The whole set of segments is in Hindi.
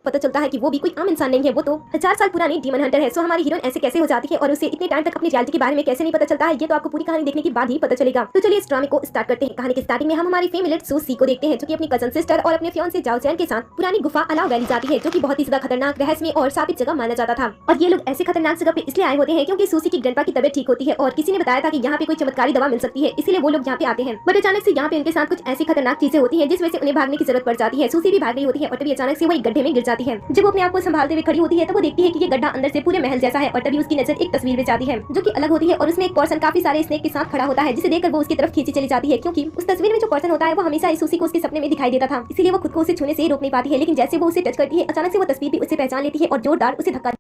पता चलता है कि वो भी कोई आम इंसान नहीं है, वो तो 1000 साल पुरानी डीमन हंटर है। सो हमारी हीरोइन ऐसे कैसे हो जाती है और उसे इतने टाइम तक अपनी रियलिटी के बारे में कैसे नहीं पता चलता है, ये तो आपको पूरी कहानी देखने के बाद ही पता चलेगा। तो चलिए इस ड्रामे को स्टार्ट करते हैं। कहानी के स्टार्टिंग में हम हमारी फेमिलेट सूसी को देखते हैं, जो कि अपनी कजन सिस्टर और अपने फियांसे जाओ चैन के साथ पुरानी गुफा अलाव वैली जाती है, जो कि बहुत ही ज्यादा खतरनाक, रहस्यमय और शापित जगह माना जाता था। और ये लोग ऐसे खतरनाक जगह पे इसलिए आए होते हैं क्योंकि सूसी की ग्रैंडपा की तबीयत ठीक होती है और किसी ने बताया था कि यहाँ पे कोई चमत्कारी दवा मिल सकती है, इसीलिए वो लोग यहाँ पे आते हैं। बट अचानक से यहाँ पे उनके साथ कुछ ऐसी खतरनाक चीजें होती है जिस वजह से उन्हें भागने की जरूरत पड़ जाती है। सूसी भी भाग रही होती है और तभी अचानक से वो एक गड्ढे में गिर जाती है। जब वो अपने आप को संभालते हुए खड़ी होती है तो वो देखती है कि ये गड्ढा अंदर से पूरे महल जैसा है और तभी उसकी नजर एक तस्वीर में जाती है जो कि अलग होती है और उसमें एक पर्सन काफी सारे स्नेक के साथ खड़ा होता है, जिसे देखकर वो उसकी तरफ खींची चली जाती है क्योंकि उस तस्वीर में जो पर्सन होता है वो हमेशा सूसी को उसके सपने में दिखाई देता था, इसीलिए वो खुद को उसे छूने से रोक नहीं पाती है। लेकिन जैसे वो उसे टच करती है अचानक से वो तस्वीर भी उसे पहचान लेती है और जोरदार उसे धक्का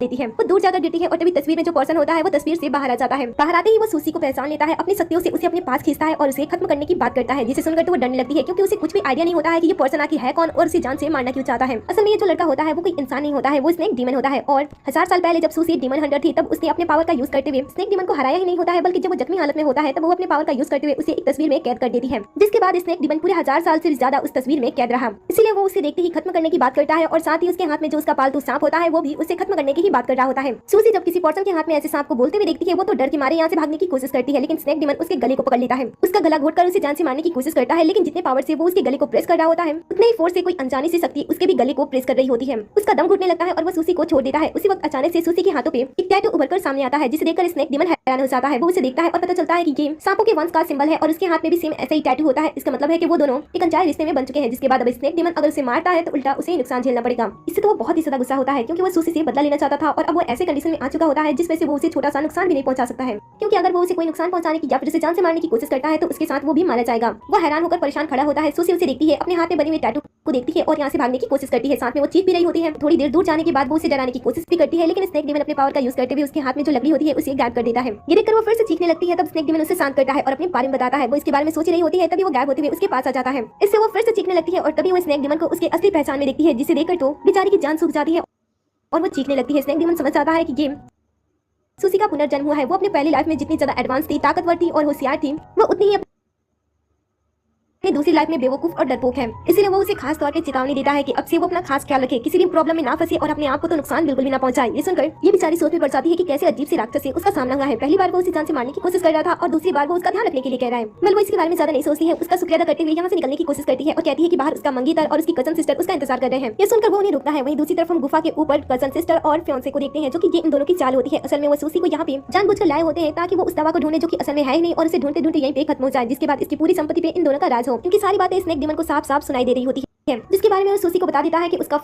देती है। वो दूर जाकर गिरती है और तभी तस्वीर में जो पर्सन होता है वो तस्वीर से बाहर आ जाता है। बाहर आते ही वो सूसी को पहचान लेता है, अपनी शक्तियों से उसे अपने पास खींचता है और उसे खत्म करने की बात करता है, जिसे सुनकर तो वो डरने लगती है क्योंकि उसे कुछ भी आइडिया नहीं होता है कि ये पर्सन आखिर है कौन और उसे जान से मारना क्यों चाहता है। असल में ये जो लड़का होता है वो कोई इंसान नहीं होता है, वो स्नेक डीमन होता है। और 1000 साल पहले जब सूसी डीमन हंटर थी तब उसने अपने पावर का यूज करते हुए स्नेक डीमन को हराया ही नहीं होता है, बल्कि जब वो जख्मी हालत में होता है तब वो अपने पावर का यूज करते हुए उसे एक तस्वीर में कैद कर देती है, जिसके बाद स्नेक डीमन पूरे 1000 साल से ज्यादा उस तस्वीर में कैद रहा। इसीलिए वो उसे देखते ही खत्म करने की बात करता है और साथ ही उसके हाथ में जो उसका पालतू सांप होता है वो भी उसे खत्म करने की ही बात कर रहा होता है। सूसी जब किसी पर्सन के हाथ में ऐसे सांप को बोलते हुए देखती है वो तो डर के मारे यहाँ से भागने की कोशिश करती है, लेकिन स्नेक डीमन उसके गले को पकड़ लेता है, उसका गला घोटकर उसे जान से मारने की कोशिश करता है। लेकिन जितने पावर से वो उसके गले को प्रेस कर रहा होता है उतने ही फोर्स से कोई अनजानी सी शक्ति उसके भी गले को प्रेस कर रही होती है। उसका दम घुटने लगता है और वो सूसी को छोड़ देता है। उसी वक्त अचानक से सूसी के हाथों पे एक टैटू उभरकर सामने आता है, जिसे देखकर स्नेक डीमन हैरान हो जाता है। वो उसे देखता है और पता चलता है कि ये सांपों के वंश का सिंबल है और उसके हाथ में भी सेम ऐसा ही टैटू होता है। इसका मतलब है कि वो दोनों एक अनचाहे रिश्ते में बन चुके हैं, जिसके बाद अब स्नेक डीमन अगर उसे मारता है तो उल्टा उसे नुकसान झेलना पड़ेगा। इससे तो वो बहुत ही ज्यादा गुस्सा होता है क्योंकि वो सूसी से बदला लेना चाहता था और अब वो ऐसे कंडीशन में आ चुका होता है जिस वजह से वो उसे छोटा सा नुकसान भी नहीं पहुंचा सकता है, क्योंकि अगर वो उसे कोई नुकसान पहुंचाने की या फिर उसे जान से मारने की कोशिश करता है तो उसके साथ वो भी मारा जाएगा। वो हैरान होकर परेशान खड़ा होता है। सूसी उसे देखती है, अपने हाथ में बनी हुई टैटू को देखती है और यहाँ से भागने की कोशिश करती है। साथ में वो चीख भी रही होती है। थोड़ी देर दूर जाने के बाद वो उसे डराने की कोशिश भी करती है, लेकिन स्नेक डीमन अपने पावर का यूज करते हुए उसके हाथ में जो लकड़ी होती है उसे गायब कर देता है। ये देखकर वो फिर से चीखने लगती है। तब स्नेक डीमन उसे शांत करता है और अपने बारे में बताता है। वो इसके बारे में सोच रही होती है, तभी वो गायब होते हुए उसके पास आ जाता है। इससे वो फिर से चीखने लगती है और तभी वो स्नेक डीमन को उसके असली पहचान में देखती है, जिसे देखकर तो बेचारी की जान सूख जाती है और वो चीखने लगती है। स्नेक डीमन समझ जाता है कि ये सूसी का पुनर्जन्म हुआ है। वो अपने पहली लाइफ में जितनी ज्यादा एडवांस थी, ताकतवर थी और होशियार थी, वो उतनी ही दूसरी लाइफ में बेवकूफ और डरपोक है। इसीलिए वो उसे खास तौर पे चेतावनी देता है कि अब से वो अपना खास ख्याल रखे, किसी भी प्रॉब्लम में ना फंसे और अपने आप को तो नुकसान बिल्कुल भी ना पहुंचाए। ये सुनकर ये बेचारी सोच में पड़ जाती है कि कैसे अजीब सी राक्षस से उसका सामना हुआ है। पहली बार वो उसे जान से मारने की कोशिश कर रहा था और दूसरी बार वो उसका ध्यान रखने के लिए कह रहा है। वो इसके बारे में ज्यादा नहीं सोचती है, उसका शुक्रिया अदा करते हुए यहाँ से निकलने की कोशिश करती है और कहती है कि बाहर उसका मंगीतर और उसकी कजन सिस्टर उसका इंतजार कर रहे हैं। ये सुनकर वो उन्हें रुकता है। वहीं दूसरी तरफ हम गुफा के ऊपर कजन सिस्टर और फियांसे को देखते हैं, जो कि ये इन दोनों की चाल होती है। असल में वो सूसी को यहाँ पे जानबूझकर लाए होते हैं ताकि वो उस दवा को ढूंढे जो कि असल में है ही नहीं और उसे ढूंढते ढूंढते यहीं पे खत्म हो जाए, जिसके बाद इसकी पूरी संपत्ति पे इन दोनों का राज हो। इनकी सारी बातें स्नेक डीमन को साफ साफ सुनाई दे रही होती है, जिसके बारे में वो सूसी को बता देता है कि उसका